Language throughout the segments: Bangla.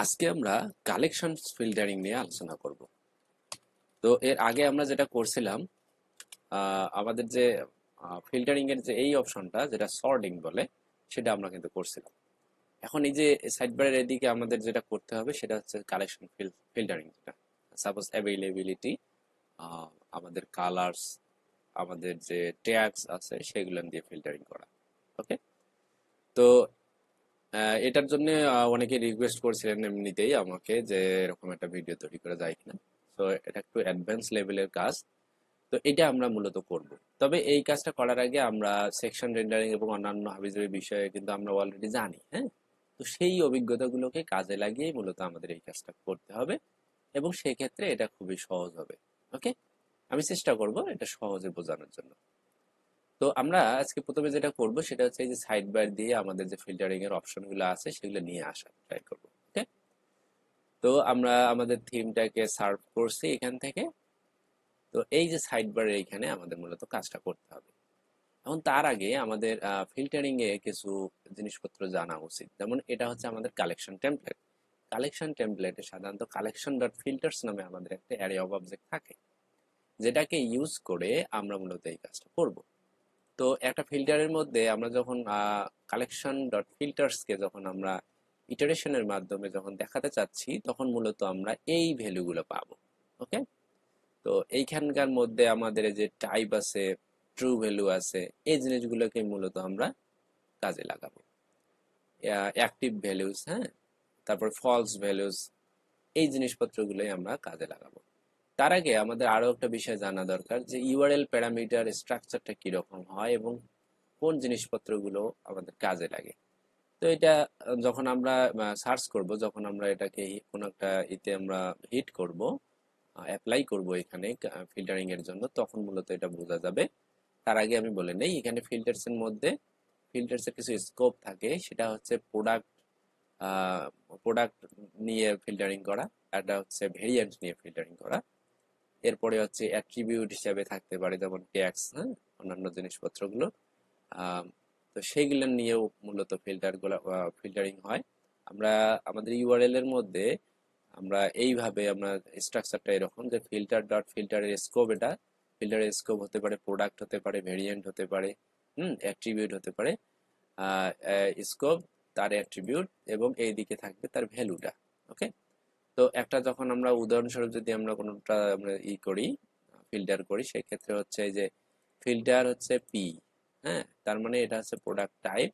আজকে আমরা কালেকশন ফিল্টারিং নিয়ে আলোচনা করব। তো এর আগে আমরা যেটা করছিলাম, আমাদের যে ফিল্টারিং এর যে এই অপশনটা যেটা সর্টিং বলে, সেটা আমরা কিন্তু করছিলাম। এখন এই যে সাইড বারের এদিকে আমাদের যেটা করতে হবে সেটা হচ্ছে কালেকশন ফিল্টারিং, যেটা সাপোজ অ্যাভেইলেবিলিটি, আমাদের কালার্স, আমাদের যে ট্যাগস আছে সেগুলো দিয়ে ফিল্টারিং করা। ওকে। তো এটার জন্য অনেকে রিকোয়েস্ট করছিলেন এমনিতেই আমাকে যে এরকম একটা ভিডিও তৈরি করা যায় কিনা। তো এটা একটু অ্যাডভান্স লেভেলের কাজ। তো এটা আমরা মূলত করব। তবে এই কাজটা করার আগে আমরা সেকশন রেন্ডারিং এবং অন্যান্য হাবিজাবি বিষয়ে কিন্তু আমরা অলরেডি জানি, হ্যাঁ। তো সেই অভিজ্ঞতাগুলোকে কাজে লাগিয়ে মূলত আমাদের এই কাজটা করতে হবে, এবং সেই ক্ষেত্রে এটা খুবই সহজ হবে। ওকে। আমি চেষ্টা করব এটা সহজে বোঝানোর জন্য। তো আমরা আজকে প্রথমে যেটা করব সেটা হচ্ছে এই যে সাইড বার দিয়ে আমাদের যে ফিল্টারিং এর অপশনগুলো আছে সেগুলো নিয়ে আসা ট্রাই করব। ওকে। তো আমরা আমাদের থিমটাকে সার্ভ করছি এখান থেকে। তো এই যে সাইড বারের এইখানে আমাদের মূলত কাজটা করতে হবে। এখন তার আগে আমাদের ফিল্টারিং এ কিছু জিনিসপত্র জানা উচিত। যেমন এটা হচ্ছে আমাদের কালেকশন টেমপ্লেট। কালেকশন টেমপ্লেটে সাধারণত কালেকশন ডট ফিল্টার্স নামে আমাদের একটা অ্যারে অফ অবজেক্ট থাকে, যেটাকে ইউজ করে আমরা মূলত এই কাজটা করব। তো একটা ফিল্টারের মধ্যে আমরা যখন কালেকশন ডট ফিল্টার্সকে যখন আমরা ইটারেশনের মাধ্যমে যখন দেখাতে চাচ্ছি, তখন মূলত আমরা এই ভ্যালুগুলো পাবো। ওকে। তো এইখানকার মধ্যে আমাদের এই যে টাইপ আছে, ট্রু ভ্যালু আছে, এই জিনিসগুলোকে মূলত আমরা কাজে লাগাবো। অ্যাক্টিভ ভ্যালুস, হ্যাঁ, তারপর ফলস ভ্যালুস, এই জিনিসপত্রগুলোই আমরা কাজে লাগাবো। তার আগে আমাদের আরো একটা বিষয় জানা দরকার যে ইউআরএল প্যারামিটার স্ট্রাকচারটা কিরকম হয় এবং কোন জিনিসপত্রগুলো আমাদের কাজে লাগে। তো এটা যখন আমরা সার্চ করব, যখন আমরা এটাকে কোনো একটা ইতে আমরা হিট করব, অ্যাপ্লাই করব এখানে ফিল্টারিং এর জন্য, তখন মূলত এটা বোঝা যাবে। তার আগে আমি বলে নেই, এখানে ফিল্টার্স এর মধ্যে ফিল্টার্স এর কিছু স্কোপ থাকে। সেটা হচ্ছে প্রোডাক্ট, প্রোডাক্ট নিয়ে ফিল্টারিং করা, একটা হচ্ছে ভেরিয়েন্ট নিয়ে ফিল্টারিং করা। এরপরে হচ্ছে অ্যাট্রিবিউট হিসাবে থাকতে পারে, যেমন ট্যাক্স, হ্যাঁ, অন্যান্য জিনিসপত্রগুলো। আম, তো সেইগুলো নিয়েও মূলত ফিল্টারিং হয়। আমরা আমাদের ইউআরএল এর মধ্যে আমরা এইভাবে আমরা স্ট্রাকচারটা এরকম যে ফিল্টার ডট ফিল্টারের স্কোপ, এটা ফিল্টারের স্কোপ হতে পারে, প্রোডাক্ট হতে পারে, ভেরিয়েন্ট হতে পারে, অ্যাট্রিবিউট হতে পারে। স্কোপ, তার অ্যাট্রিবিউট, এবং এই দিকে থাকবে তার ভ্যালুটা। ওকে। তো একটা যখন আমরা উদাহরণস্বরূপ যদি আমরা কোনোটা আমরা করি, ফিল্টার করি, সেক্ষেত্রে হচ্ছে এই যে ফিল্টার হচ্ছে পি, হ্যাঁ, তার মানে এটা হচ্ছে প্রোডাক্ট টাইপ,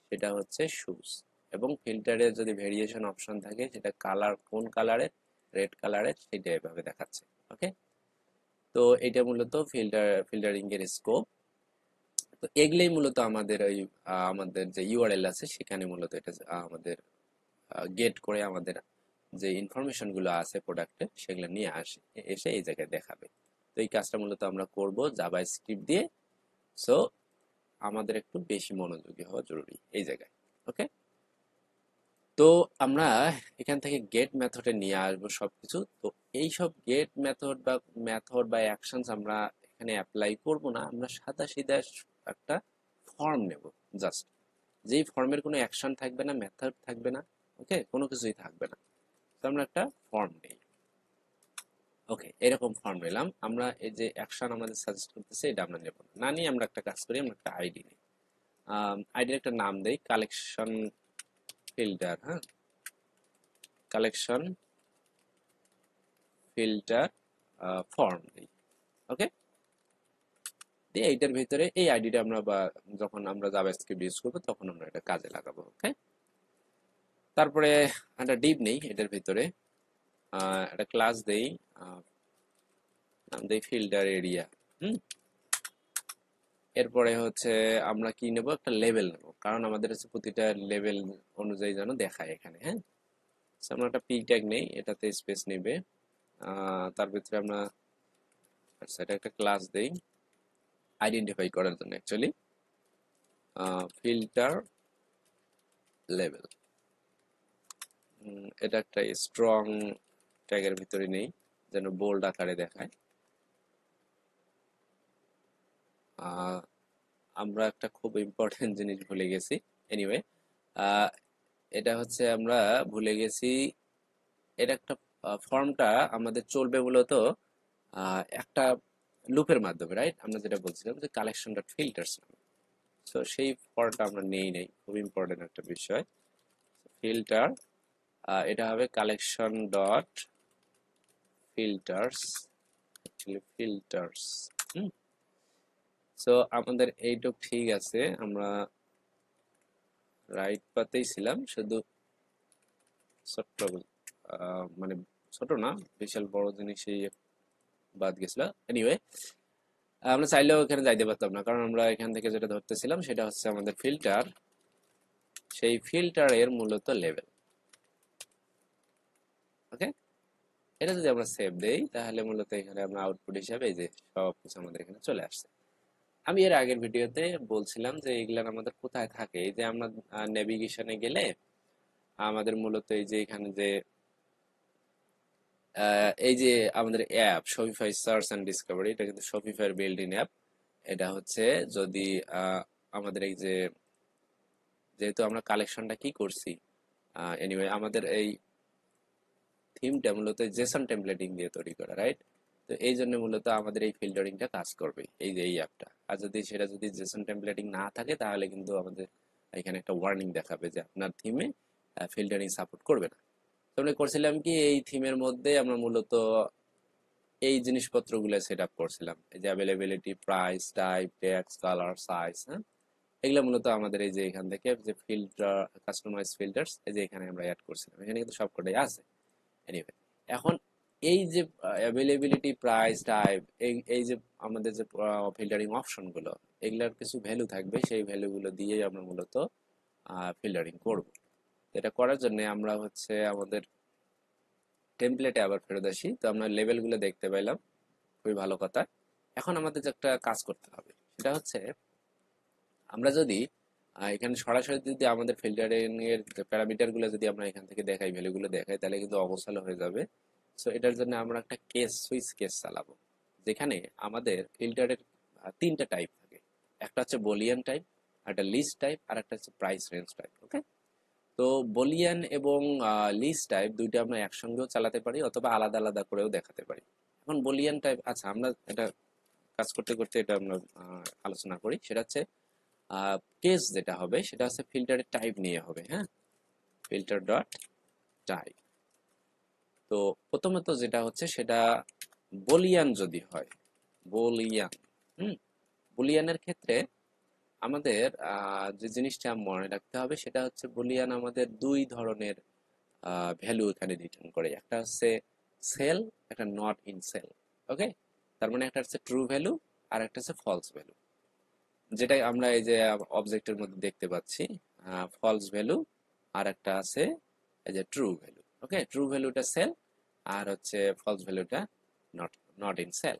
সেটা হচ্ছে শুজ। এবং ফিল্টারে যদি ভেরিয়েশন অপশন থাকে, সেটা কালার, কোন কালারের, রেড কালারের, সেটা এভাবে দেখাচ্ছে। ওকে। তো এটা মূলত ফিল্টারিং এর স্কোপ। তো এগুলোই মূলত আমাদের ওই আমাদের যে ইউআরএল আছে সেখানে মূলত এটা আমাদের গেট করে আমাদের যে ইনফরমেশন গুলো আছে প্রোডাক্টে সেগুলো নিয়ে আসে, এসে এই জায়গায় দেখাবে। তো এই কাজটা মূলত আমরা করব জাভা স্ক্রিপ্ট দিয়ে। সো আমাদের একটু বেশি মনোযোগী হওয়া জরুরি এই জায়গায়। ওকে। তো আমরা এখান থেকে গেট মেথডে নিয়ে আসবো সবকিছু। তো এই সব গেট মেথড বা অ্যাকশনস আমরা এখানে অ্যাপ্লাই করব না। আমরা সাদা সিধা একটা ফর্ম নেব, জাস্ট। যেই ফর্মের কোনো অ্যাকশন থাকবে না, মেথড থাকবে না, ওকে, কোনো কিছুই থাকবে না। তো আমরা একটা ফর্ম নেই। ওকে, এরকম ফর্ম নিলাম আমরা। এই যে অ্যাকশন আমাদের সাজেস্ট করতেছে, এটা আমরা নেব না। না নিয়ে আমরা একটা কাজ করি, আমরা একটা আইডি নিই। আইডির একটা নাম দেই কালেকশন ফিল্টার, হ্যাঁ, কালেকশন ফিল্টার ফর্ম দিই। ওকে। দিয়ে এইটার ভিতরে এই আইডিটা আমরা যখন আমরা জাভাস্ক্রিপ্ট ইউজ করবো তখন আমরা এটা কাজে লাগাবো। ওকে। তারপরে একটা ডিভ নেই এটার ভিতরে, একটা ক্লাস দেই, নাম দেই ফিল্টার এরিয়া। হুম। এরপরে হচ্ছে আমরা কি নেব, একটা লেভেল নেব, কারণ আমাদের হচ্ছে প্রতিটা লেভেল অনুযায়ী যেন দেখায় এখানে, হ্যাঁ। So আমরা একটা পি ট্যাগ নেই, এটাতে স্পেস নেবে। তার ভিতরে আমরা, আচ্ছা, এটা একটা ক্লাস দেই আইডেন্টিফাই করার জন্য অ্যাকচুয়ালি, ফিল্টার লেভেল। এটা একটা স্ট্রং ট্যাগের ভিতরে নেই, যেন বোল্ড আকারে দেখায়। আমরা একটা খুব ইম্পর্টেন্ট জিনিস ভুলে গেছি। এনিওয়ে, এটা হচ্ছে আমরা ভুলে গেছি, এটা একটা ফর্মটা আমাদের চলবে মূলত একটা লুপের মাধ্যমে, রাইট? আমরা যেটা বলছিলাম যে কালেকশন ডট ফিল্টার্স, সো সেই ফর্মটা আমরা নেই, খুব ইম্পর্টেন্ট একটা বিষয়। ফিল্টার, এটা হবে collection dot filters, filters. So আমাদের এইটুক ঠিক আছে, আমরা রাইট পাতেই ছিলাম, শুধু ছোট্ট মানে ছোট না, বিশাল বড় জিনিসই বাদ গেছিল। এনিওয়ে, আমরা চাইলেও এখানে যাইতে পারতাম না, কারণ আমরা এখান থেকে যেটা ধরতেছিলাম সেটা হচ্ছে আমাদের ফিল্টার, সেই ফিল্টারের মূলত লেভেল। ওকে, এটা যদি আমরা সেভ দেই তাহলে মূলত এখানে আমরা আউটপুট হিসাবে এই যে সব কিছু আমাদের এখানে চলে আসছে। আমি এর আগের ভিডিওতে বলছিলাম যে এগুলা আমাদের কোথায় থাকে, এই যে আমরা নেভিগেশনে গেলে আমাদের মূলত এই যে এখানে যে এই যে আমাদের app Shopify search and Discovery, এটা কিন্তু শপিফাইয়ের বিল্ড ইন অ্যাপ। এটা হচ্ছে যদি আমাদের এই যে, যেহেতু আমরা কালেকশনটা কি করছি, এনিওয়ে আমাদের এই থিমটা মূলত জেসন টেমপ্লেটিং দিয়ে তৈরি করা, রাইট? তো এই জন্য মূলত আমাদের এই ফিল্টারিংটা কাজ করবে, এই যে এই অ্যাপটা। আর যদি সেটা যদি জেসন টেমপ্লেটিং না থাকে তাহলে কিন্তু আমাদের এখানে একটা ওয়ার্নিং দেখাবে যে আপনার থিমে ফিল্টারিং সাপোর্ট করবে না। তো আমরা করছিলাম কি, এই থিমের মধ্যে আমরা মূলত এই জিনিসপত্রগুলো সেট আপ করছিলাম, এই যে availability, price, type, text, colour, size, হ্যাঁ, এগুলো মূলত আমাদের এই যে এখান থেকে যে ফিল্টার, কাস্টমাইজ ফিল্টার্স, এই যে এখানে আমরা অ্যাড করছিলাম, এখানে কিন্তু সবকটাই আছে। এনিওয়ে, এখন এই যে অ্যাভেলেবিলিটি, প্রাইস, টাইপ, এই যে আমাদের যে ফিল্টারিং অপশন গুলো, এগুলার কিছু ভ্যালু থাকবে, সেই ভ্যালুগুলো দিয়েই আমরা মূলত ফিল্টারিং করব। এটা করার জন্য আমরা হচ্ছে আমাদের টেমপ্লেটে আবার ফেরত আসি। তো আমরা লেভেলগুলো দেখতে পাইলাম, খুবই ভালো কথা। এখন আমাদের যে একটা কাজ করতে হবে সেটা হচ্ছে, আমরা যদি এখানে সরাসরি যদি আমাদের ফিল্টারিং এর প্যারামিটার গুলো যদি আমরা এখান থেকে দেখাই, ভ্যালুগুলো দেখাই, তাহলে কিন্তু অগোছালো হয়ে যাবে। সো এটার জন্য আমরা একটা সুইচ কেস চালাবো, যেখানে আমাদের ফিল্টারের তিনটা টাইপ থাকে। একটা হচ্ছে বলিয়ান টাইপ, একটা লিস্ট টাইপ, আর একটা হচ্ছে প্রাইস রেঞ্জ টাইপ। ওকে, তো বলিয়ান এবং লিস্ট টাইপ দুইটা আমরা একসঙ্গেও চালাতে পারি, অথবা আলাদা আলাদা করেও দেখাতে পারি। এখন বলিয়ান টাইপ, আচ্ছা আমরা এটা কাজ করতে করতে এটা আমরা আলোচনা করি। সেটা হচ্ছে কেস যেটা হবে সেটা হচ্ছে ফিল্টারের টাইপ নিয়ে হবে, হ্যাঁ, ফিল্টার ডট টাইপ। তো প্রথমত যেটা হচ্ছে সেটা বলিয়ান যদি হয়, বলিয়ান, হুম, বুলিয়ানের ক্ষেত্রে আমাদের যে জিনিসটা মনে রাখতে হবে সেটা হচ্ছে, বুলিয়ান আমাদের দুই ধরনের ভ্যালু এখানে রিটার্ন করে। একটা হচ্ছে সেল, একটা নট ইন সেল। ওকে, তার মানে একটা হচ্ছে ট্রু ভ্যালু আর একটা হচ্ছে ফলস ভ্যালু, যেটাই আমরা এই যে অবজেক্টের মধ্যে দেখতে পাচ্ছি, ফলস ভ্যালু, আর একটা আছে এই যে ট্রু ভ্যালু। ওকে, ট্রু ভ্যালুটা সেল, আর হচ্ছে ফলস ভ্যালুটা নট নট ইন সেল।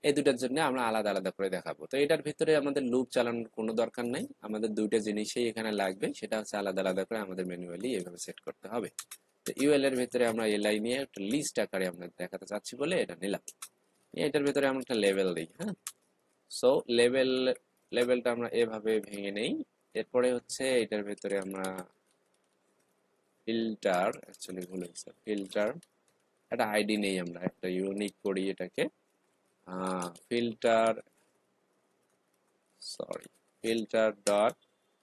এই দুটার জন্য আমরা আলাদা আলাদা করে দেখাবো। তো এটার ভিতরে আমাদের লুপ চালানোর কোনো দরকার নেই, আমাদের দুইটা জিনিসই এখানে লাগবে, সেটা হচ্ছে আলাদা আলাদা করে আমাদের ম্যানুয়ালি এভাবে সেট করতে হবে। তো ইউএল এর ভিতরে আমরা এলআই নিয়ে একটা লিস্ট আকারে আমরা দেখাতে চাচ্ছি বলে এটা নিলাম। এটার ভিতরে আমরা একটা লেভেল দিই, হ্যাঁ। সো লেভেলটা আমরা এভাবে ভেঙে নেই। এরপরে হচ্ছে এটার ভিতরে আমরা ফিল্টার, অ্যাকচুয়ালি ভুল হয়েছে, ফিল্টার একটা আইডি নেই, আমরা একটা ইউনিক করি এটাকে, filter, sorry, filter dot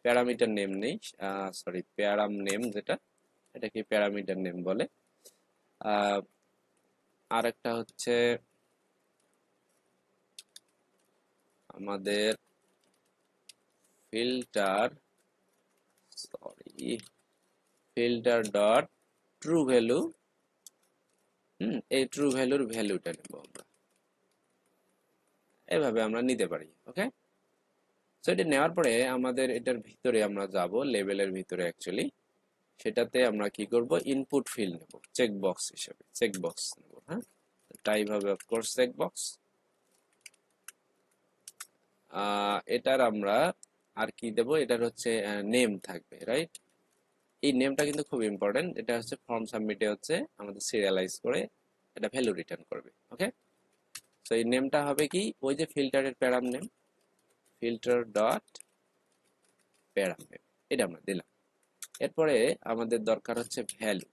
parameter name নেই, সরি, প্যারাম নেম, যেটা এটাকে প্যারামিটার নেম বলে। আর একটা হচ্ছে আমাদের filter, sorry, filter dot true value. এই ট্রু ভ্যালুর ভ্যালুটা নেব আমরা, এভাবে আমরা নিতে পারি। ওকে, সো এটা নেওয়ার পরে আমাদের এটার ভিতরে আমরা যাব, লেভেলের ভিতরে অ্যাকচুয়ালি, সেটাতে আমরা কি করব, ইনপুট ফিল্ড নেব, চেক বক্স হিসেবে চেক বক্স নেব, হ্যাঁ। টাইপ হবে অফকোর্স চেক বক্স। এটার আমরা আর কি দেব, এটার হচ্ছে নেম থাকবে, রাইট? এই নেমটা কিন্তু খুব ইম্পর্টেন্ট, এটা হচ্ছে ফর্ম সাবমিটে হচ্ছে আমাদের সিরিয়ালাইজ করে এটা ভ্যালু রিটার্ন করবে। ওকে, তো এই নেমটা হবে কি, ওই যে ফিল্টারের param name, filter dot param name, এটা আমরা দিলাম। এরপরে আমাদের দরকার হচ্ছে ভ্যালু।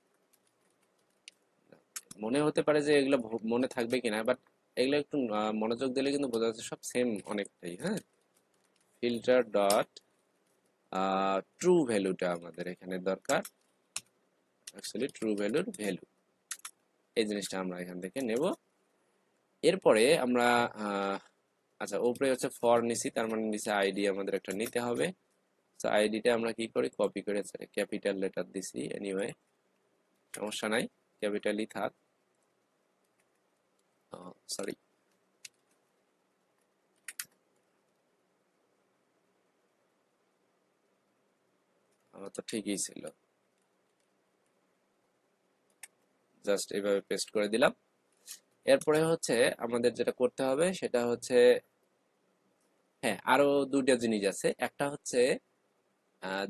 মনে হতে পারে যে এগুলো মনে থাকবে কিনা, বাট এগুলো একটু মনোযোগ দিলে কিন্তু বোঝা যাচ্ছে সব সেম অনেকটাই। হ্যাঁ, ফিল্টার ডট ট্রু ভ্যালুটা আমাদের এখানে দরকার, অ্যাকচুয়ালি ট্রু ভ্যালুর ভ্যালু, এই জিনিসটা আমরা এখান থেকে নেব। এরপরে আমরা আচ্ছা, উপরে হচ্ছে ফর নিছি, তার মানে নিচে আইডি আমাদের একটা নিতে হবে। তো আইডিটা আমরা কি করি, কপি করে ক্যাপিটাল লেটার দিছি, এনিওয়ে সমস্যা নাই, ক্যাপিটালই থাক। সরি, আমার তো ঠিকই ছিল, জাস্ট এইভাবে পেস্ট করে দিলাম। এরপরে হচ্ছে আমাদের যেটা করতে হবে সেটা হচ্ছে, হ্যাঁ, আরো দুইটা জিনিস আছে। একটা হচ্ছে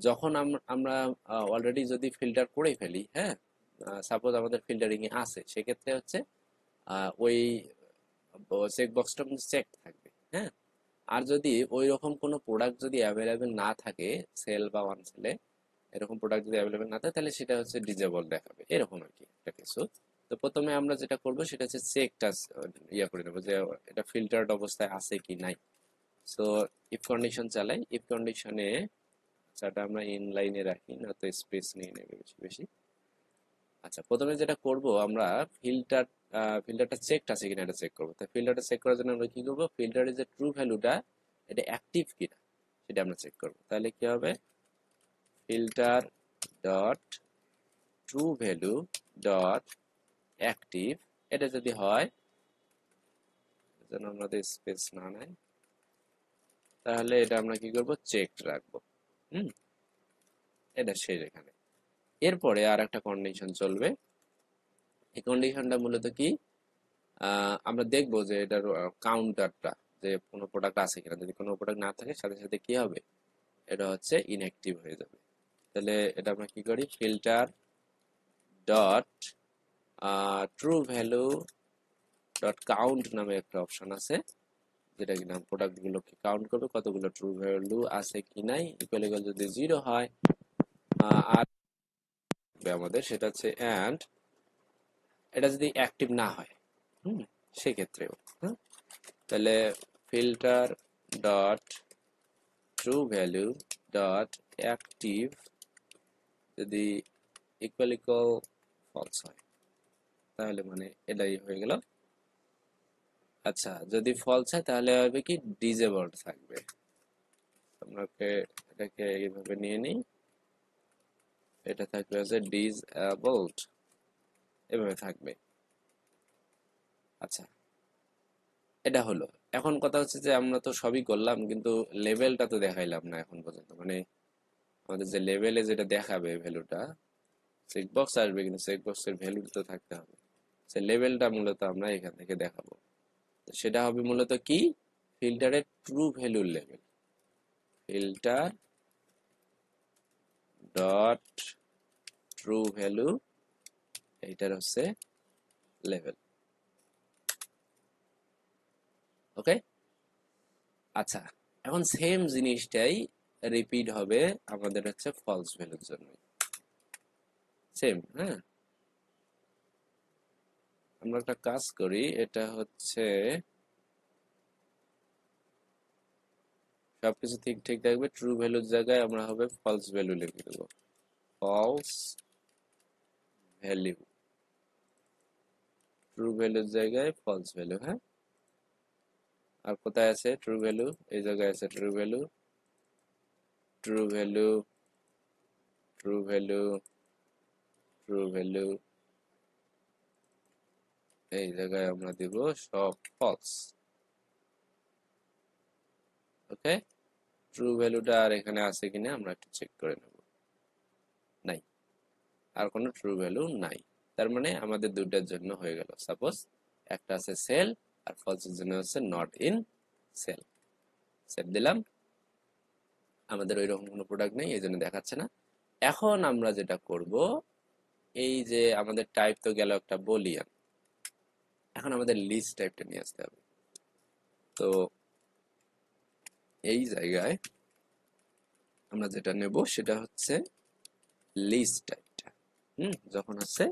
যখন আমরা অলরেডি যদি ফিল্টার করে ফেলি, হ্যাঁ, সাপোজ আমাদের ফিল্টারিং এ আছে, সেক্ষেত্রে হচ্ছে ওই চেক বক্সটা কিন্তু চেক থাকবে। হ্যাঁ, আর যদি ওই রকম কোনো প্রোডাক্ট যদি অ্যাভেলেবেল না থাকে, সেল বা ওয়ান সেলে এরকম প্রোডাক্ট যদি অ্যাভেলেবেল না থাকে, তাহলে সেটা হচ্ছে ডিজেবল দেখাবে, এরকম আর কি একটা কিছু। তো প্রথমে আমরা যেটা করব সেটা হচ্ছে চেকটা ইয়া করে নেবো যে এটা ফিল্টার্ড অবস্থায় আছে কি নাই। সো ইফ কন্ডিশন চালাই, ইফ কন্ডিশনে আচ্ছা আমরা ইন লাইনে রাখি না, তো স্পেস নিয়ে নেবে বেশি বেশি। আচ্ছা, প্রথমে যেটা করব আমরা ফিল্টারটা চেকড আছে কিনা এটা চেক করবো। তো ফিল্টারটা চেক করার জন্য আমরা কি করবো, ফিল্টারের যে ট্রু ভ্যালুটা এটা অ্যাক্টিভ কিনা সেটা আমরা চেক করবো। তাহলে কি হবে, filter dot true value dot active, এটা যদি হয়, যেন আমাদের স্পেস না নেয়, তাহলে এটা আমরা কি করব, চেকড রাখবো। হুম, এটা শেষ এখানে। এরপরে আর একটা কন্ডিশন চলবে। এই কন্ডিশনটা মূলত কি, আমরা দেখবো যে এটার কাউন্টারটা, যে কোনো প্রোডাক্ট আছে কিনা। যদি কোনো প্রোডাক্ট না থাকে, সাথে সাথে কি হবে, এটা হচ্ছে ইনঅ্যাক্টিভ হয়ে যাবে। তাহলে এটা আমরা কি করি, filter dot true value dot count নামে একটা অপশন আছে, যেটা কিনা প্রোডাক্ট গুলোকে কাউন্ট করবে কতগুলো ট্রু ভ্যালু আছে কি নাই। ইকুয়াল ইকুয়াল যদি 0 হয়, আর আমাদের সেটা হচ্ছে অ্যান্ড, এটা যদি অ্যাক্টিভ না হয়, হুম, সেক্ষেত্রেও, হ্যাঁ, তাহলে filter dot true value dot active যদি ইকুয়াল ইকুয়াল ফলস হয়, তাহলে মানে এটাই হয়ে গেল। আচ্ছা, যদি ফলস হয় তাহলে হবে কি, ডিজেবলড থাকবে। আপনাকে এটাকে এইভাবে নিয়ে নিই, এটা থাকবে হচ্ছে ডিসএবলড, এভাবে থাকবে। আচ্ছা, এটা হলো। এখন কথা হচ্ছে যে আমরা তো সবই করলাম, কিন্তু লেভেলটা তো দেখাইলাম না এখন পর্যন্ত। মানে আমাদের যে লেভেলে যেটা দেখাবে ভ্যালুটা, চেকবক্স আসবে, কিন্তু চেকবক্সের ভ্যালু তো থাকতে হবে। সে লেভেলটা মূলত আমরা এখান থেকে দেখাবো। তো সেটা হবে মূলত কি, ফিল্টারের ট্রু ভ্যালুর level, filter dot true value, এইটার হচ্ছে লেভেল। ওকে, আচ্ছা, এখন সেম জিনিসটাই রিপিট হবে আমাদের হচ্ছে ফলস ভ্যালুর জন্য, সেম। হ্যাঁ, আমরা একটা কাজ করি, এটা হচ্ছে সবকিছু ঠিক ঠিক থাকবে, ট্রু ভ্যালুর জায়গায় আমরা হবে ফলস ভ্যালু লিখে দেবো, ফলস ভ্যালু, ট্রু ভ্যালুর জায়গায় ফলস ভ্যালু। হ্যাঁ, আর কোথায় আছে ট্রু ভ্যালু, এই জায়গায় আছে true value, true value, true value, true value, এই জায়গায় আমরা দিব সব ফলস। ওকে, ট্রু ভ্যালুটা আর এখানে আছে কিনা আমরা একটু চেক করে নেব, নাই, আর কোনো ট্রু ভ্যালু নাই। তার মানে আমাদের দুটার জন্য হয়ে গেল। সাপোজ একটা আছে সেল, আর ফলসের জন্য হচ্ছে নট ইন সেল। সেভ দিলাম, আমাদের ওই রকম কোনো প্রোডাক্ট নেই, এই জন্য দেখাচ্ছে না। এখন আমরা যেটা করব, এই যে আমাদের টাইপ তো গেল একটা বলিয়ান, এখন আমাদের লিস্ট টাইপটা নিয়ে আসতে হবে। তো এই জায়গায় আমরা যেটা নেব সেটা হচ্ছে লিস্ট টাইপটা। যখন হচ্ছে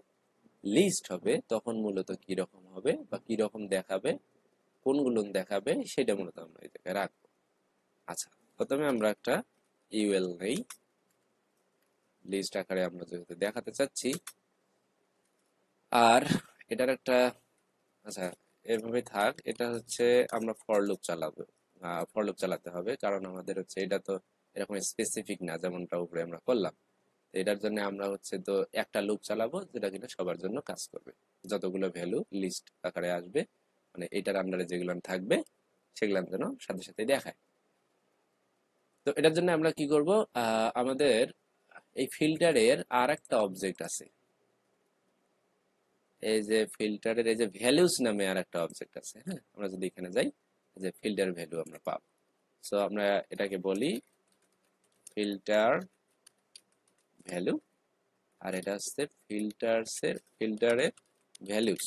লিস্ট হবে তখন মূলত কি রকম হবে বা কি রকম দেখাবে, কোনগুলো দেখাবে সেটা মূলত আমরা এই জায়গায় রাখবো। আচ্ছা, প্রথমে আমরা একটা ইউএল নেই, লিস্ট আকারে আমরা যেহেতু দেখাতে চাচ্ছি। আর এটার একটা, আচ্ছা এভাবে থাক, এটা হচ্ছে আমরা ফর লুপ চালাবো, ফর লুপ চালাতে হবে, কারণ আমাদের হচ্ছে এটা তো এরকম স্পেসিফিক না যেমনটা উপরে আমরা করলাম। তো এটার জন্য আমরা হচ্ছে তো একটা লুপ চালাবো যেটা কিনা সবার জন্য কাজ করবে, যতগুলো ভ্যালু লিস্ট আকারে আসবে, মানে এটার আন্ডারে যেগুলো থাকবে সেগুলো যেন সাথে সাথে দেখায়। তো এটার জন্য আমরা কি করব, আমাদের এই ফিল্টারের আর একটা অবজেক্ট আছে, এই যে ফিল্টারের এই যে ভ্যালুস নামে আর একটা অবজেক্ট আছে। হ্যাঁ, আমরা যদি এখানে যাই, যে ফিল্টার ভ্যালু আমরা পাবো। সো আমরা এটাকে বলি ফিল্টার ভ্যালু, আর এটা হচ্ছে ফিল্টারের ভ্যালুস,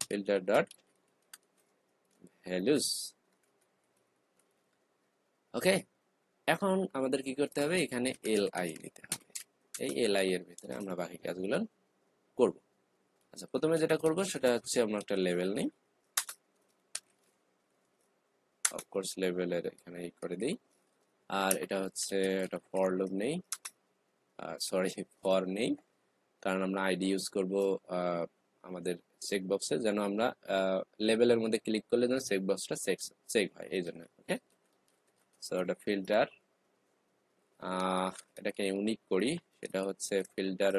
ফিল্টার ডট ভ্যালুস। ওকে, এখন আমাদের কি করতে হবে, এখানে এলআই দিতে হবে। এই এলআই এর ভিতরে আমরা বাকি কাজগুলো করব। আচ্ছা, প্রথমে যেটা করব সেটা হচ্ছে আমরা একটা লেভেল নিই, অফকোর্স লেভেলের এখানে এই করে দিই। আর এটা হচ্ছে একটা ফর লুপ নেই, সরি ফর নেই, কারণ আমরা আইডি ইউজ করব আমাদের চেক বক্সে, যেন আমরা লেভেলের মধ্যে ক্লিক করলে যেন চেক বক্সটা চেক হয়, এই জন্য। ওকে, সো এটা ফিল্টার, এটাকে ইউনিক করি, সেটা হচ্ছে ফিল্টার,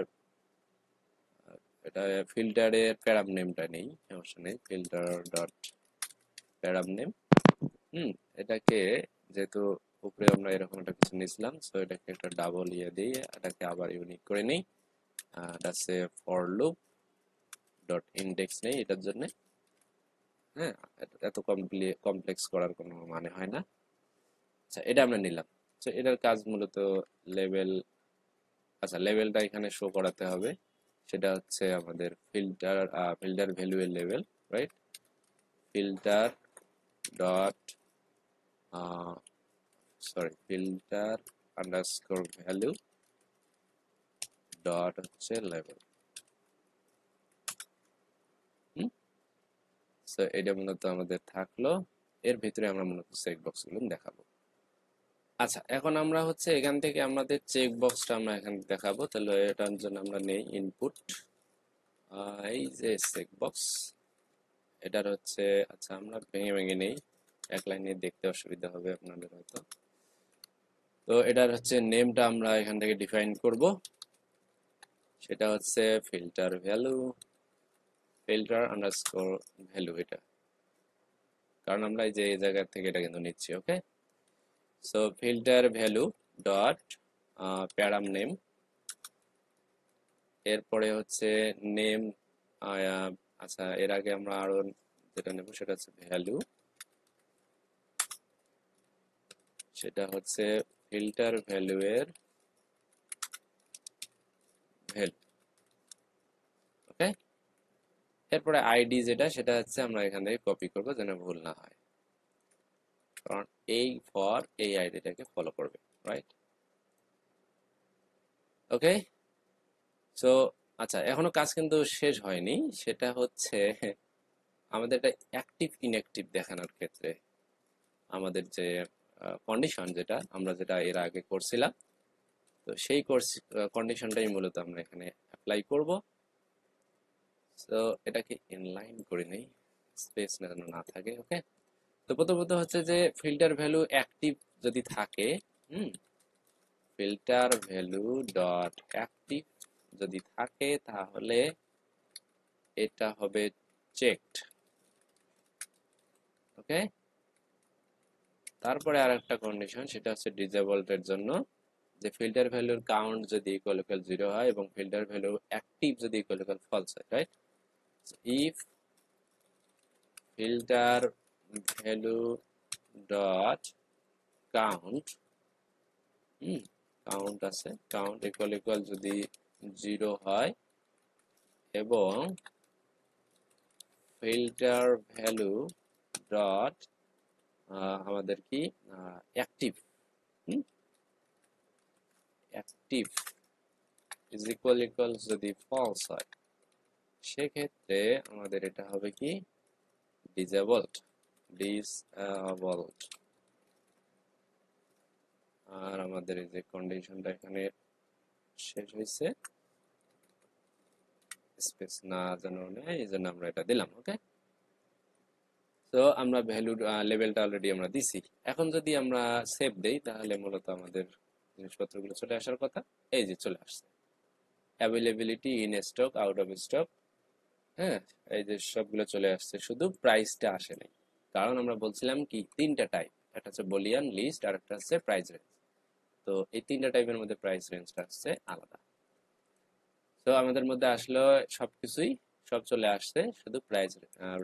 এটা ফিল্টারের প্যারাম নেমটা নেই, সমস্যা নেই, ফিল্টার ডট প্যারাম নেম। এটাকে যেহেতু উপরে আমরা এরকম একটা কিছু নিয়েছিলাম, সো এটাকে একটা ডাবল ইয়ে দিয়ে এটাকে আবার ইউনিক করে নিই। এটা হচ্ছে ফর লুপ ডট ইন্ডেক্স নেই এটার জন্য। হ্যাঁ, এত কমপ্লেক্স করার কোনো মানে হয় না। আচ্ছা, এটা আমরা নিলাম। তো এটার কাজ মূলত লেভেল, আচ্ছা লেভেলটা এখানে শো করাতে হবে, সেটা হচ্ছে আমাদের ফিল্টার ভ্যালু এর level, right? Filter dot filter underscore value dot হচ্ছে লেভেল। সো এটা মূলত আমাদের থাকলো, এর ভিতরে আমরা মূলত চেক বক্স গুলো দেখাবো। আচ্ছা, এখন আমরা হচ্ছে এখান থেকে আমাদের চেক বক্সটা আমরা এখানে দেখাবো, তাহলে এটার জন্য আমরা নেই ইনপুট, এই যে চেক বক্স, এটার হচ্ছে, আচ্ছা আমরা ভেঙে ভেঙে নেই, এক লাইনে দেখতে অসুবিধা হবে আপনাদের হয়তো। তো এটার হচ্ছে নেমটা আমরা এখান থেকে ডিফাইন করব, সেটা হচ্ছে filter value, filter underscore value, এটা কারণ আমরা এই যে এই জায়গা থেকে এটা কিন্তু নিচ্ছি। Okay, so filter value dot param name, এরপরে হচ্ছে নেম, আচ্ছা এর আগে আমরা আরো যেটা নেব সেটা হচ্ছে ভ্যালু, সেটা হচ্ছে ফিল্টার ভ্যালু এর ভ্যালু। ওকে, এরপরে আইডি যেটা, সেটা হচ্ছে আমরা এখান থেকে কপি করব যেন ভুল না হয়, কারণ এই ফর এই আইডিটাকে ফলো করবে, রাইট? ওকে, সো আচ্ছা এখনো কাজ কিন্তু শেষ হয়নি, সেটা হচ্ছে আমাদের এটা অ্যাক্টিভ ইনঅ্যাক্টিভ দেখানোর ক্ষেত্রে আমাদের যে কন্ডিশন, যেটা এর আগে করছিলাম, তো সেই কন্ডিশনটাই মূলত আমরা এখানে অ্যাপ্লাই করব। তো এটাকে ইনলাইন করে নেই, স্পেস যেন না থাকে। ওকে, তো প্রথমত হচ্ছে যে ফিল্টার ভ্যালু অ্যাক্টিভ যদি থাকে, ফিল্টার ভ্যালু ডট অ্যাক্টিভ যদি থাকে, তাহলে এটা হবে চেকড। ওকে, তারপরে আর একটা কন্ডিশন, সেটা হচ্ছে ডিসেবলড এর জন্য, যে ফিল্টার ভ্যালুর কাউন্ট যদি ইকুয়াল ইকুয়াল 0 হয় এবং ফিল্টার ভ্যালু অ্যাক্টিভ যদি ইকুয়াল ইকুয়াল ফলস হয়, right? If filter value dot count, count আছে, কাউন্ট ইকুয়াল ইকুয়াল যদি 0 হয় এবং ফিল্টার ভ্যালু ডট আমাদের কি অ্যাক্টিভ, অ্যাক্টিভ ইজ ইকুয়াল যদি ফলস হয় সেক্ষেত্রে আমাদের এটা হবে কি ডিসেবলড। ডিসেবলড। আর আমাদের এই যে কন্ডিশনটা এখানে শেষ হয়েছে, স্পেস না জানো নেই, এই জন্য আমরা এটা দিলাম। ওকে, তো আমরা ভ্যালু লেভেলটা অলরেডি আমরা দিছি। এখন যদি আমরা সেভ দেই তাহলে মূলত আমাদের জিনিসপত্রগুলো চলে আসার কথা। এই যে চলে আসছে, availability, in stock, out of stock. হ্যাঁ, এই যে সবগুলো চলে আসছে, শুধু প্রাইসটা আসে নাই। কারণ আমরা বলছিলাম কি তিনটা টাইপ, একটা হচ্ছে বুলিয়ান, লিস্ট, আর একটা হচ্ছে প্রাইস রেঞ্জ। তো এই তিনটা টাইপের মধ্যে প্রাইস রেঞ্জটা হচ্ছে আলাদা। তো আমাদের মধ্যে আসলো সবকিছুই, সব চলে আসছে, শুধু প্রাইস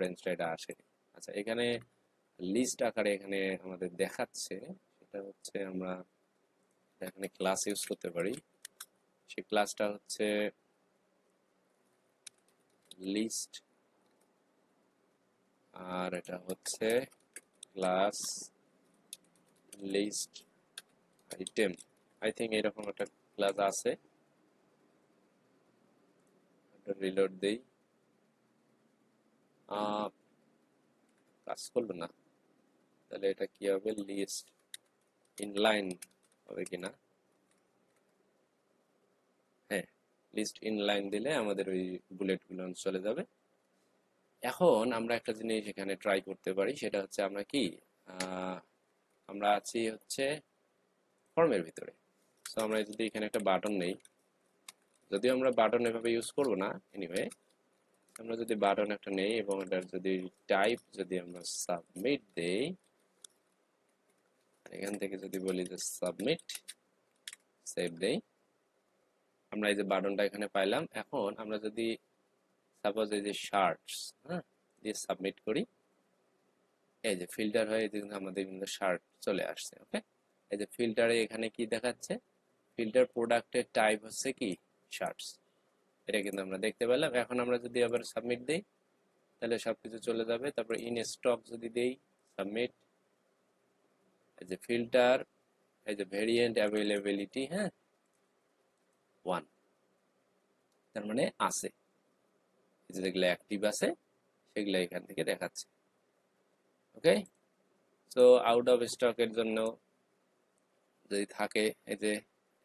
রেঞ্জটা এটা আসেনি। আচ্ছা, এখানে লিস্ট আকারে এখানে আমাদের দেখাচ্ছে, সেটা হচ্ছে আমরা এখানে ক্লাস ইউজ করতে পারি। সেই ক্লাসটা হচ্ছে লিস্ট, আর এটা হচ্ছে class list item. I think এরকম একটা ক্লাস আছে। রিলোড দেই, কাজ করলো না। তাহলে এটা কি হবে, লিস্ট ইনলাইন হবে কিনা? হ্যাঁ, লিস্ট ইনলাইন দিলে আমাদের ওই বুলেটগুলো চলে যাবে। এখন আমরা একটা জিনিস এখানে ট্রাই করতে পারি, সেটা হচ্ছে আমরা কি আমরা আছি হচ্ছে ফর্মের ভিতরে। সো আমরা যদি এখানে একটা বাটন নেই, যদিও আমরা বাটন এভাবে ইউজ করব না, এনিওয়ে আমরা যদি বাটন একটা নেই এবং এটার যদি টাইপ যদি আমরা সাবমিট দেই, এখান থেকে যদি বলি যে সাবমিট, সেভ দেই, আমরা এই যে বাটনটা এখানে পাইলাম। এখন আমরা যদি সাপোজ এই যে শার্টস, হ্যাঁ, দিয়ে সাবমিট করি, এই যে ফিল্টার হয়ে কিন্তু আমাদের কিন্তু শার্ট চলে আসছে। ওকে, এই যে ফিল্টারে এখানে কি দেখাচ্ছে, ফিল্টার প্রোডাক্টের টাইপ হচ্ছে কি শার্টস, এটা কিন্তু আমরা দেখতে পেলাম। এখন আমরা যদি আবার সাবমিট দেই তাহলে সবকিছু চলে যাবে। তারপর ইন স্টক যদি দেই, সাবমিট, এই যে ফিল্টার, এই যে ভেরিয়েন্ট অ্যাভেলেবিলিটি, হ্যাঁ 1, তার মানে আছে, যেগুলো অ্যাক্টিভ আছে সেগুলো এখান থেকে দেখাচ্ছে। ওকে, সো আউট অফ স্টকের জন্য যদি থাকে, এই যে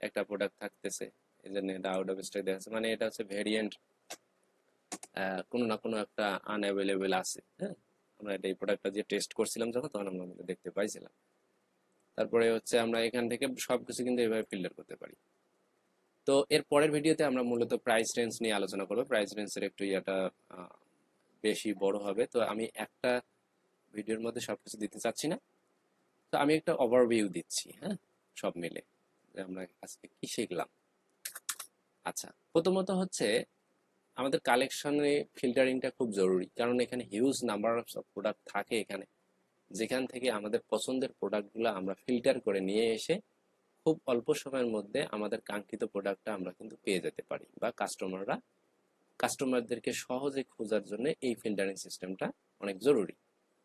একটা প্রোডাক্ট থাকতেছে, এই জন্য এটা আউট অফ স্টক দেখাচ্ছে, মানে এটা হচ্ছে ভেরিয়েন্ট কোনো না কোনো একটা আনঅ্যাভেলেবেল আছে। হ্যাঁ, আমরা এটা এই প্রোডাক্টটা যে টেস্ট করছিলাম যখন, তখন আমরা দেখতে পাইছিলাম। তারপরে হচ্ছে আমরা এখান থেকে সবকিছু কিন্তু এভাবে ফিল্টার করতে পারি। তো এর পরের ভিডিওতে আমরা মূলত প্রাইস রেঞ্জ নিয়ে আলোচনা করব। প্রাইস রেঞ্জের একটু ইয়াটা বেশি বড় হবে, তো আমি একটা ভিডিওর মধ্যে সবকিছু দিতে চাচ্ছি না। তো আমি একটা ওভারভিউ দিচ্ছি, হ্যাঁ, সব মিলে যে আমরা আজকে কি শিখলাম। আচ্ছা, প্রথমত হচ্ছে আমাদের কালেকশনে ফিল্টারিংটা খুব জরুরি, কারণ এখানে হিউজ নাম্বার অফ প্রোডাক্ট থাকে এখানে, যেখান থেকে আমাদের পছন্দের প্রোডাক্টগুলো আমরা ফিল্টার করে নিয়ে এসে খুব অল্প সময়ের মধ্যে আমাদের কাঙ্ক্ষিত প্রোডাক্টটা আমরা কিন্তু পেয়ে যেতে পারি, বা কাস্টমারদেরকে সহজে খোঁজার জন্য এই ফিল্টারিং সিস্টেমটা অনেক জরুরি।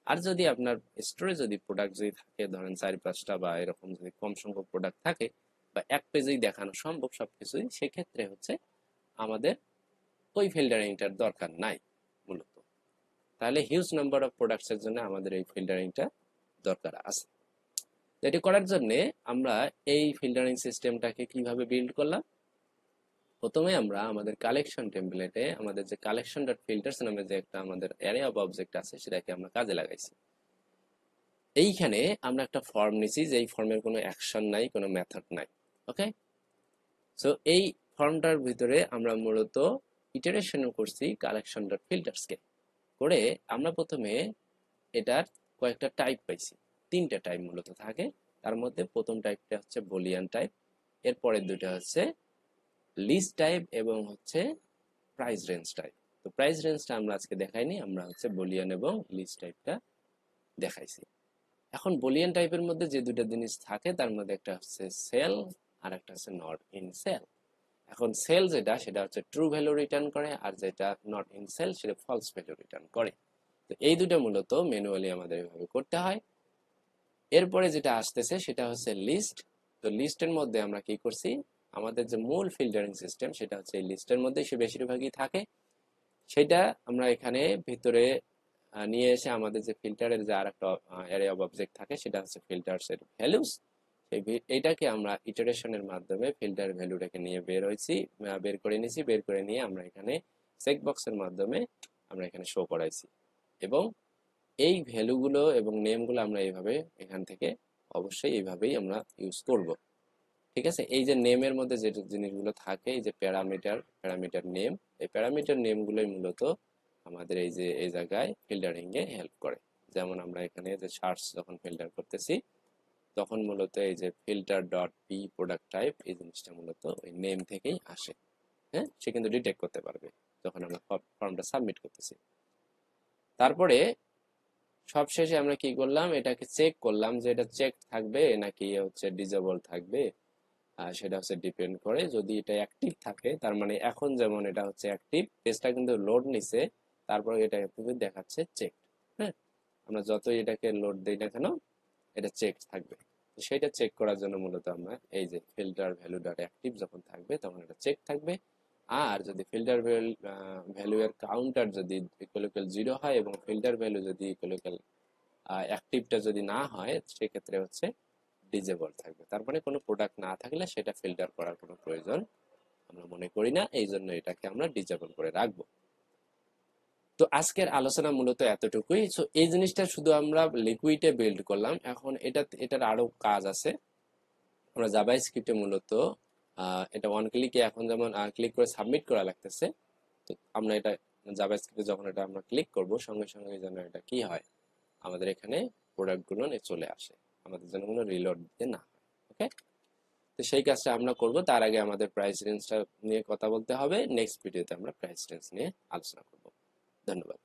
আর যদি আপনার স্টোরে যদি প্রোডাক্ট যদি থাকে, ধরেন 4-5টা বা এরকম যদি কম সংখ্যক প্রোডাক্ট থাকে, বা এক পেজেই দেখানো সম্ভব সবকিছুই, সেক্ষেত্রে হচ্ছে আমাদের ওই ফিল্টারিংটার দরকার নাই মূলত। তাহলে হিউজ নাম্বার অফ প্রোডাক্টসের জন্য আমাদের এই ফিল্টারিংটা দরকার আছে। এটি করার জন্য আমরা এই ফিল্টারিং সিস্টেমটাকে কিভাবে বিল্ড করলাম, প্রথমে আমরা আমাদের কালেকশন টেমপ্লেটে আমাদের যে কালেকশন ডট ফিল্টার্স নামে যে একটা আমাদের অ্যারে অফ অবজেক্ট আছে, সেটাকে আমরা কাজে লাগাইছি। এইখানে আমরা একটা ফর্ম নিছি, যে এই ফর্মের কোনো অ্যাকশন নাই, কোনো মেথড নাই। ওকে, সো এই ফর্মটার ভিতরে আমরা মূলত ইটারেশন করছি কালেকশন ডট ফিল্টার্সকে করে। আমরা প্রথমে এটার কয়েকটা টাইপ পাইছি, 3টা টাইপ মূলত থাকে। তার মধ্যে প্রথম টাইপটা হচ্ছে বুলিয়ান টাইপ, এরপরের দুটো হচ্ছে লিস্ট টাইপ এবং হচ্ছে প্রাইস রেঞ্জ টাইপ। তো প্রাইস রেঞ্জটা আমরা আজকে দেখাইনি, আমরা হচ্ছে বুলিয়ান এবং লিস্ট টাইপটা দেখাইছি। এখন বুলিয়ান টাইপের মধ্যে যে দুটো জিনিস থাকে, তার মধ্যে একটা হচ্ছে সেল আর একটা হচ্ছে নট ইন সেল। এখন সেল যেটা, সেটা হচ্ছে ট্রু ভ্যালু রিটার্ন করে, আর যেটা নট ইন সেল সেটা ফলস ভ্যালু রিটার্ন করে। তো এই দুটো মূলত ম্যানুয়ালি আমাদের এভাবে করতে হয়। এরপরে যেটা আসতেছে সেটা হচ্ছে লিস্ট। তো লিস্টের মধ্যে আমরা কি করছি, আমাদের যে মূল ফিল্টারিং সিস্টেম সেটা হচ্ছে এই লিস্টের মধ্যে সে বেশিরভাগই থাকে। সেটা আমরা এখানে ভিতরে নিয়ে এসে আমাদের যে ফিল্টারের যে আর একটা অ্যারে অফ অবজেক্ট থাকে সেটা হচ্ছে ফিল্টারস এর ভ্যালুস। এইটাকে আমরা ইটারেশনের মাধ্যমে ফিল্টার ভ্যালুটাকে নিয়ে বের করে নিয়েছি। বের করে নিয়ে আমরা এখানে চেকবক্সের মাধ্যমে আমরা এখানে শো করাইছি, এবং এই ভ্যালুগুলো এবং নেমগুলো আমরা এইভাবে এখান থেকে অবশ্যই এইভাবেই আমরা ইউজ করব। ঠিক আছে, এই যে নেমের মধ্যে যে জিনিসগুলো থাকে, এই যে প্যারামিটার নেম, এই প্যারামিটার নেমগুলোই মূলত আমাদের এই যে এই জায়গায় ফিল্টারিং এ হেল্প করে। যেমন আমরা এখানে যে সার্চ যখন ফিল্টার করতেছি তখন মূলত এই যে filter dot P product type, এই জিনিসটা মূলত ওই নেম থেকেই আসে। হ্যাঁ, সে কিন্তু ডিটেক্ট করতে পারবে যখন আমরা ফর্মটা সাবমিট করতেছি। তারপরে সবশেষে আমরা কি করলাম, এটাকে চেক করলাম যে এটা চেক থাকবে নাকি হচ্ছে ডিজেবল থাকবে। সেটা হচ্ছে ডিপেন্ড করে, যদি এটা অ্যাক্টিভ থাকে তার মানে এখন যেমন এটা হচ্ছে অ্যাক্টিভ, পেজটা কিন্তু লোড নিছে, তারপর এটা কিন্তু দেখাচ্ছে চেক। হ্যাঁ, আমরা যতই এটাকে লোড দিই না কেন এটা চেক থাকবে। সেটা চেক করার জন্য মূলত আমরা এই যে ফিল্টার ভ্যালু ডট অ্যাক্টিভ যখন থাকবে তখন এটা চেক থাকবে। আর যদি ফিল্টার ভ্যালু এর কাউন্টার যদি ইকুয়াল ইকুয়াল 0 হয় এবং ফিল্টার ভ্যালু যদি ইকুয়াল ইকুয়াল অ্যাক্টিভটা যদি না হয় সেক্ষেত্রে হচ্ছে ডিজেবল থাকবে। তার মানে কোনো প্রোডাক্ট না থাকলে সেটা ফিল্টার করার কোনো প্রয়োজন আমরা মনে করি না, এই জন্য এটাকে আমরা ডিজেবল করে রাখবো। তো আজকের আলোচনা মূলত এতটুকুই। সো এই জিনিসটা শুধু আমরা লিকুইডে বিল্ড করলাম, এখন এটার আরো কাজ আছে। আমরা জাভা স্ক্রিপ্টে মূলত এটা ওয়ান ক্লিকে এখন যেমন ক্লিক করে সাবমিট করা লাগতেছে, তো আমরা এটা জাভা স্ক্রিপ্টে যখন এটা আমরা ক্লিক করব সঙ্গে সঙ্গে যেন এটা কি হয়, আমাদের এখানে প্রোডাক্টগুলো চলে আসে, আমাদের যেন কোনো রিলোড দিতে না হয়। ওকে, তো সেই কাজটা আমরা করব। তার আগে আমাদের প্রাইস রেঞ্জটা নিয়ে কথা বলতে হবে। নেক্সট ভিডিওতে আমরা প্রাইস রেঞ্জ নিয়ে আলোচনা করব। ধন্যবাদ।